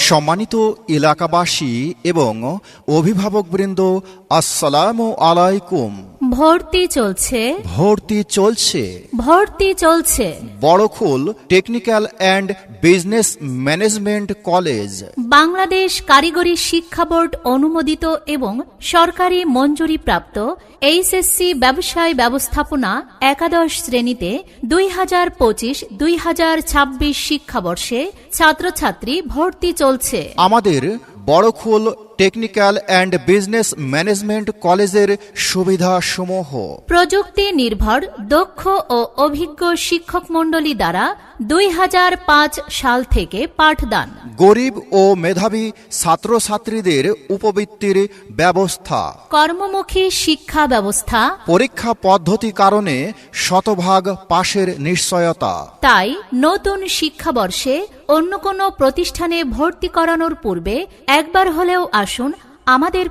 সম্মানিত এলাকাবাসী এবং অভিভাবকবৃন্দ, আসসালামু আলাইকুম। ভর্তি চলছে, ভর্তি চলছে, ভর্তি চলছে। Barkhol technical and business management college, Bangladesh কারিগরি শিক্ষা বোর্ড অনুমোদিত এবং সরকারি মঞ্জুরিপ্রাপ্ত এইচএসসি ব্যবসায় ব্যবস্থাপনা একাদশ শ্রেণীতে 2025-2026 শিক্ষাবর্ষে ছাত্রছাত্রী ভর্তি চলছে। আমাদের বড়খোল টেকনিক্যাল অ্যান্ড বিজনেস ম্যানেজমেন্ট কলেজের সুবিধাসমূহ: প্রযুক্তি নির্ভর দক্ষ ও অভিজ্ঞ শিক্ষক মণ্ডলী দ্বারা 2005 সাল থেকে পাঠদান, গরিব ও মেধাবী ছাত্রছাত্রীদের উপবৃত্তির ব্যবস্থা, কর্মমুখী শিক্ষা ব্যবস্থা, পরীক্ষা পদ্ধতি কারণে শতভাগ পাশের নিশ্চয়তা। তাই নতুন শিক্ষাবর্ষে অন্য কোনো প্রতিষ্ঠানে ভর্তি করানোর পূর্বে একবার হলেও আসুন আমাদের